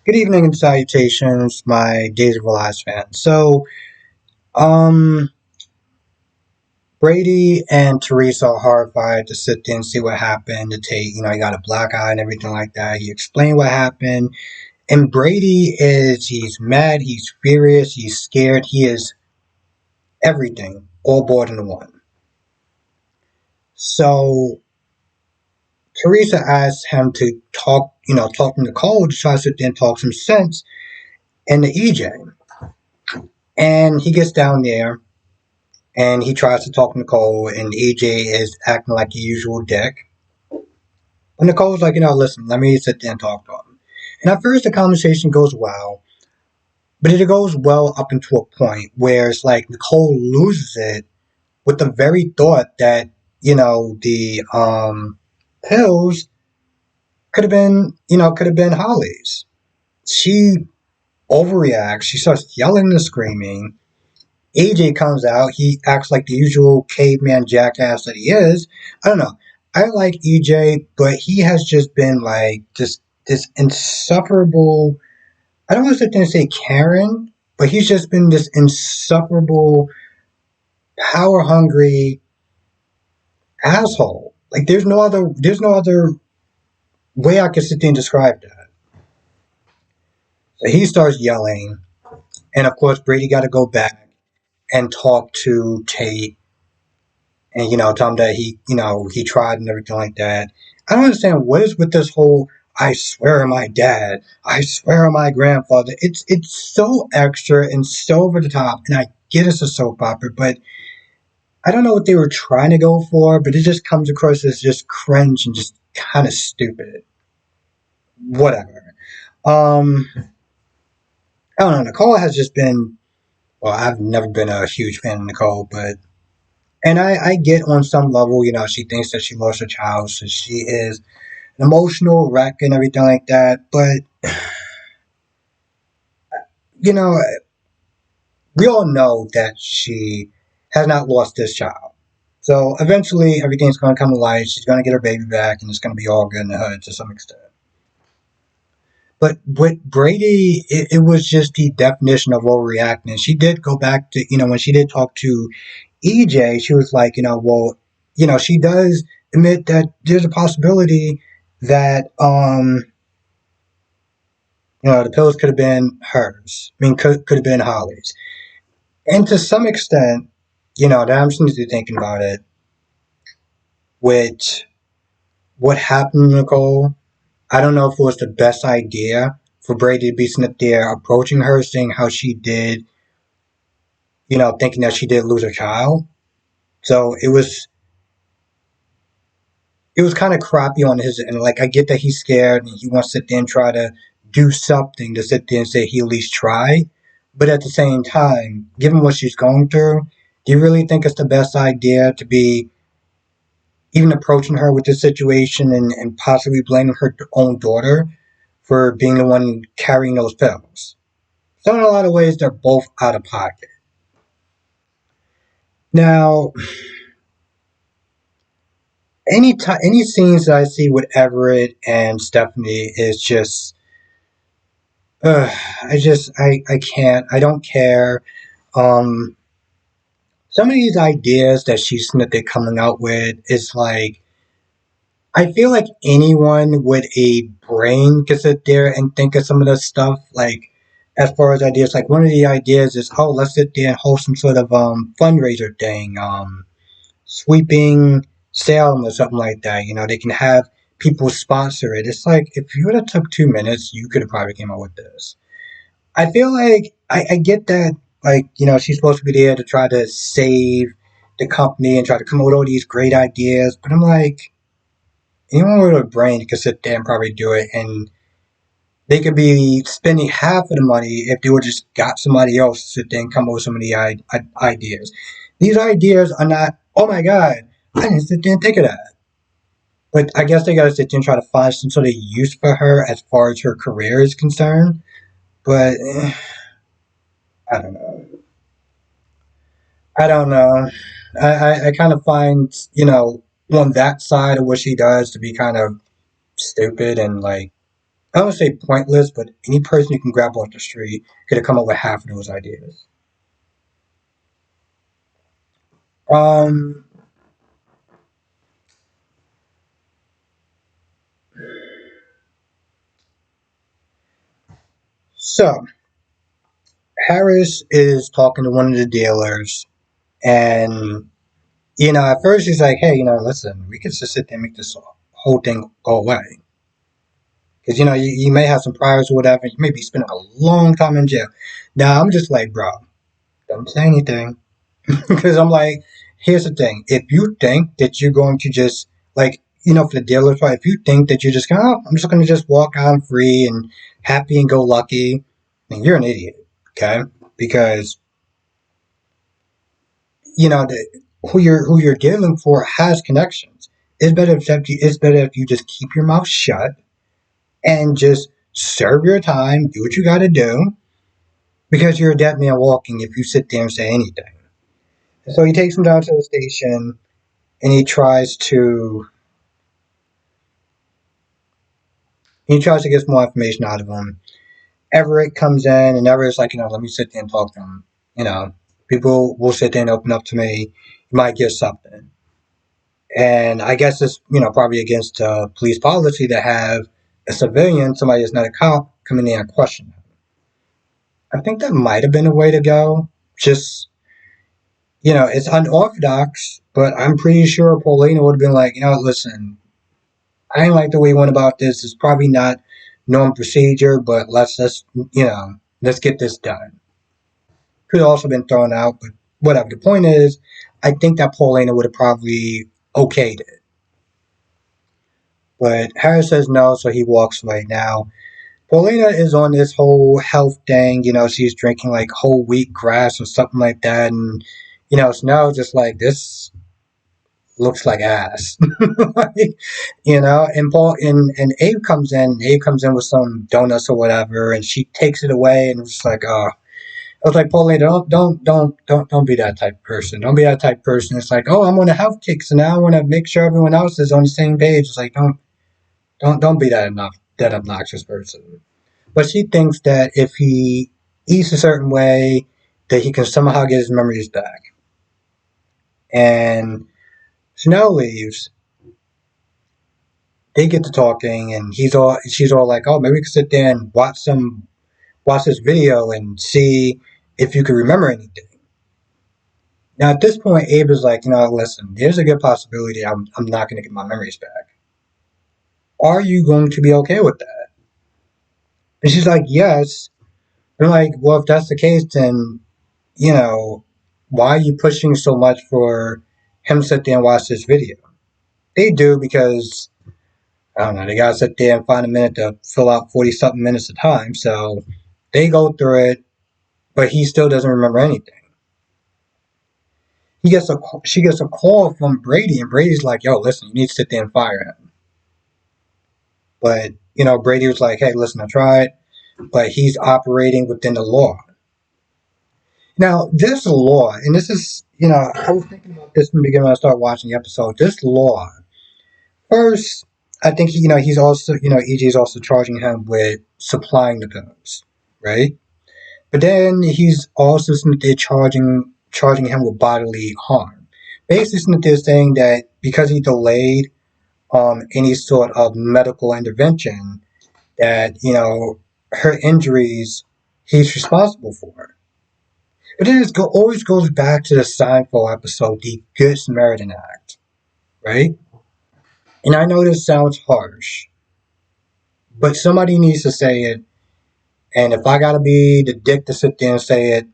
Good evening and salutations, my Days of Our Lives fans. Um, Brady and Teresa are horrified to sit there and see what happened. To take, he got a black eye and everything like that. He explained what happened, and he's mad, he's furious, he's scared, he is everything, all board into one. So Teresa asks him to talk to Nicole to try to sit there and talk some sense into EJ, and he gets down there and he tries to talk to Nicole, and EJ is acting like the usual dick. And Nicole's like, listen, let me sit there and talk to him. And at first, the conversation goes well, but it goes well up into a point where it's like Nicole loses it with the very thought that the pills could have been Holly's. She overreacts. She starts yelling and screaming. AJ comes out. He acts like the usual caveman jackass that he is. I don't know. I like EJ, but he has just been like just this insufferable. I don't want to sit there and say Karen, but he's just been this insufferable, power hungry asshole. Like there's no other way I could sit there and describe that. So he starts yelling, and of course Brady got to go back and talk to Tate and tell him that he tried and everything like that. I don't understand what is with this whole I swear on my dad, I swear on my grandfather. It's so extra and so over the top, and I get it's a soap opera, but I don't know what they were trying to go for, but it just comes across as just cringe and just kind of stupid. Whatever. I don't know. Nicole has just been. Well, I've never been a huge fan of Nicole, but and I get on some level, she thinks that she lost her child, so she is an emotional wreck and everything like that. But you know, we all know that she has not lost this child. So eventually, everything's going to come to light. She's going to get her baby back, and it's going to be all good in the hood to some extent. But with Brady, it was just the definition of overreacting. She did go back to, when she did talk to EJ, she was like, well, she does admit that there's a possibility that, the pills could have been hers. I mean, could have been Holly's. And to some extent, that I'm just thinking about it with what happened to Nicole. I don't know if it was the best idea for Brady to be sitting there approaching her, saying how she did, thinking that she did lose her child. So it was kind of crappy on his end. Like I get that he's scared and he wants to sit there and try to do something to sit there and say he at least tried. But at the same time, given what she's going through, do you really think it's the best idea to be even approaching her with this situation and possibly blaming her own daughter for being the one carrying those pills? So in a lot of ways, they're both out of pocket. Now, any scenes that I see with Everett and Stephanie is just, I can't. I don't care. Um, some of these ideas that they're coming out with is like, I feel like anyone with a brain could sit there and think of some of this stuff. Like, as far as ideas, like one of the ideas is, oh, let's sit there and host some sort of fundraiser thing, sweeping Salem or something like that. They can have people sponsor it. It's like if you would have took 2 minutes, you could have probably came up with this. I feel like I get that, like, she's supposed to be there to try to save the company and try to come up with all these great ideas, but I'm like, anyone with a brain could sit there and probably do it, and they could be spending half of the money if they would just got somebody else to sit there and come up with some of the ideas. These ideas are not, oh my god, I didn't sit there and think of that. But I guess they gotta sit there and try to find some sort of use for her as far as her career is concerned. But I don't know. I don't know. I kind of find, on that side of what she does to be kind of stupid and like I don't say pointless, but any person you can grab off the street could have come up with half of those ideas. Um, so Harris is talking to one of the dealers, and at first he's like, "Hey, listen, we could just sit there and make this whole thing go away, because you may have some priors or whatever. You may be spending a long time in jail." Now I'm just like, bro, don't say anything, because I'm like, here's the thing: if you think that you're going to just like, for the dealer's part, if you think that you're just going, oh, I'm just going to just walk on free and happy and go lucky, then you're an idiot, okay? Because who you're dealing for has connections. It's better if you just keep your mouth shut and just serve your time, do what you got to do, because you're a dead man walking if you sit there and say anything. So he takes him down to the station and he tries to get some more information out of him. Everett comes in and Everett's like, let me sit there and talk to him. You know, People will sit there and open up to me. You might get something. And I guess it's, probably against police policy to have a civilian, somebody that's not a cop, come in there and question him. I think that might have been a way to go. Just, it's unorthodox, but I'm pretty sure Paulina would have been like, listen, I ain't like the way you went about this. It's probably not normal procedure, but let's get this done. Could have also been thrown out, but whatever. The point is, I think that Paulina would have probably okayed it. But Harris says no, so he walks away. Now, Paulina is on this whole health thing. She's drinking like whole wheat grass or something like that. And, Snell's just like, this looks like ass. Like, and Abe comes in. Abe comes in with some donuts or whatever, and she takes it away and it's just like, I was like, Paulina, don't be that type of person. Don't be that type of person. It's like, oh, I'm on a health kick, so now I want to make sure everyone else is on the same page. It's like, don't be that obnoxious person. But she thinks that if he eats a certain way, that he can somehow get his memories back. And Snell leaves. They get to talking, and she's all like, "Oh, maybe we could sit there and watch this video and see if you can remember anything." Now, at this point, Abe is like, listen, there's a good possibility I'm not going to get my memories back. Are you going to be okay with that? And she's like, yes. And I'm like, well, if that's the case, then, you know, why are you pushing so much for him to sit there and watch this video? They do because, I don't know, they got to sit there and find a minute to fill out 40 something minutes of time. So they go through it, but he still doesn't remember anything. She gets a call from Brady, and Brady's like, yo, listen, you need to sit there and fire him. But, Brady was like, hey, listen, I tried, but he's operating within the law. Now, this law, and this is, I was thinking about this in the beginning when I started watching the episode. This law, first, I think, he's also, EJ is also charging him with supplying the guns, right? But then he's also charging him with bodily harm. Basically, they're saying that because he delayed any sort of medical intervention, that her injuries he's responsible for. But then it always goes back to the Seinfeld episode, the Good Samaritan Act, right? And I know this sounds harsh, but somebody needs to say it. And if I gotta be the dick to sit there and say it,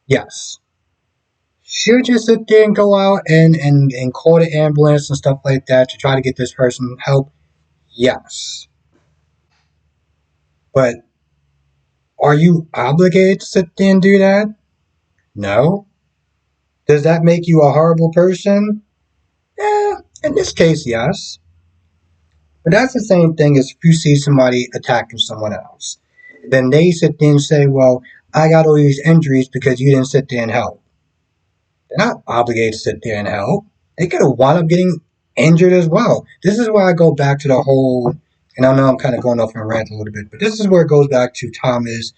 yes. Should you sit there and go out and call the ambulance and stuff like that to try to get this person help? Yes. But are you obligated to sit there and do that? No. Does that make you a horrible person? In this case, yes. But that's the same thing as if you see somebody attacking someone else. Then they sit there and say, well, I got all these injuries because you didn't sit there and help. They're not obligated to sit there and help. They could have wound up getting injured as well. This is where I go back to the whole, and I know I'm kind of going off on a rant a little bit, but this is where it goes back to Thomas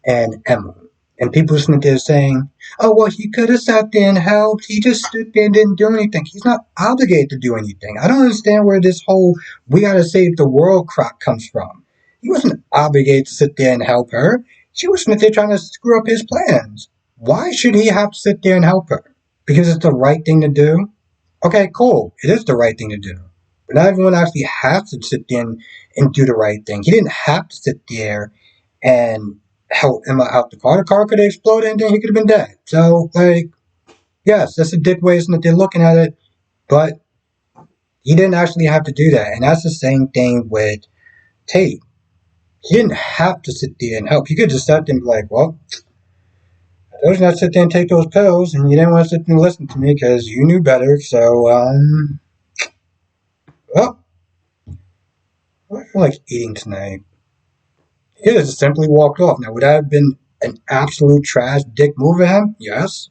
and Emma. And people sitting there saying, oh, well, he could have sat there and helped. He just stood there and didn't do anything. He's not obligated to do anything. I don't understand where this whole we gotta save the world crap comes from. He wasn't obligated to sit there and help her. She was sitting there trying to screw up his plans. Why should he have to sit there and help her? Because it's the right thing to do? Okay, cool. It is the right thing to do. But not everyone actually has to sit there and do the right thing. He didn't have to sit there and help Emma out the car. The car could have exploded and then he could have been dead. So, like, yes, that's a dick way that they're looking at it, but he didn't actually have to do that. And that's the same thing with Tate. He didn't have to sit there and help. He could just sit there and be like, well, I told you not to sit there and take those pills, and you didn't want to sit there and listen to me because you knew better. So, well, I feel like eating tonight. He could have just simply walked off. Now, would that have been an absolute trash dick move of him? Yes.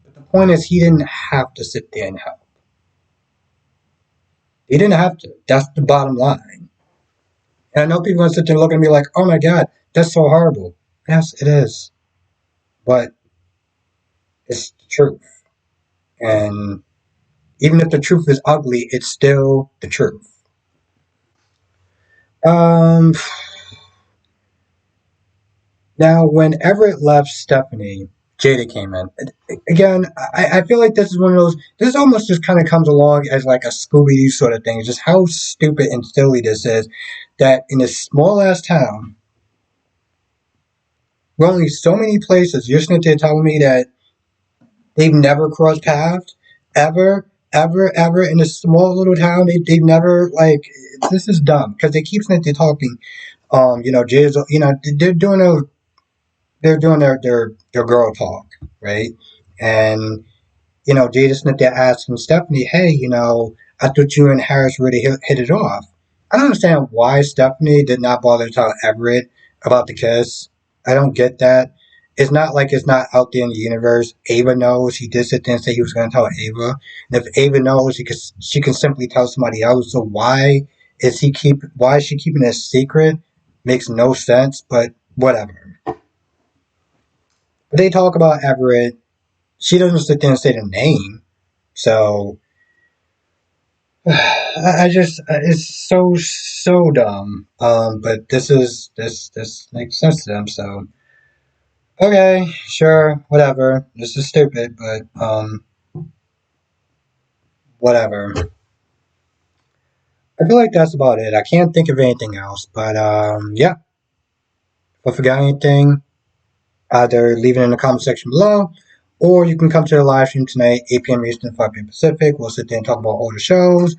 But the point is, he didn't have to sit there and help. He didn't have to. That's the bottom line. And I know people are going to sit there and look at me like, oh my God, that's so horrible. Yes, it is. But it's the truth. And even if the truth is ugly, it's still the truth. Um, Now, when Everett left Stephanie, Jada came in. Again, I feel like this is one of those. This almost just kind of comes along as like a Scooby Doo sort of thing. Just how stupid and silly this is. That in this small ass town, where only so many places, you're sitting there telling me that they've never crossed paths, ever in a small little town. They've never like. This is dumb because they keep sitting there talking. Jada's, they're doing their girl talk, right? And Jada Smith they're asking Stephanie, hey, I thought you and Harris really hit it off. I don't understand why Stephanie did not bother to tell Everett about the kiss. I don't get that. It's not like it's not out there in the universe. Ava knows. He did sit there and say he was going to tell Ava. And if Ava knows, she can simply tell somebody else. So why is she keeping it a secret? Makes no sense, but whatever. But they talk about Everett. She doesn't sit there and say the name. So I just it's so dumb. But this makes sense to them. So okay, sure, whatever. This is stupid, but whatever. I feel like that's about it. I can't think of anything else. But yeah. If I forgot anything, either leave it in the comment section below, or you can come to the live stream tonight, 8 p.m. Eastern, 5 p.m. Pacific. We'll sit there and talk about all the shows.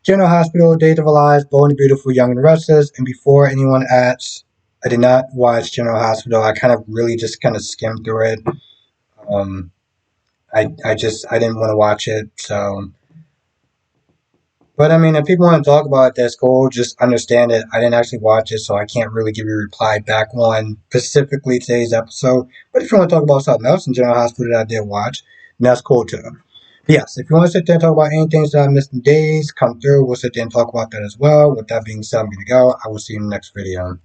General Hospital, Days of Our Lives, Bold and Beautiful, Young and Restless. And before anyone asks, I did not watch General Hospital. I kind of really just kind of skimmed through it. I didn't want to watch it. So, but I mean, if people want to talk about it, that's cool. Just understand it. I didn't actually watch it, so I can't really give you a reply back on specifically today's episode. But if you want to talk about something else in General Hospital that I did watch, then that's cool too. But yes, if you want to sit there and talk about anything that I missed in days, come through. We'll sit there and talk about that as well. With that being said, I'm going to go. I will see you in the next video.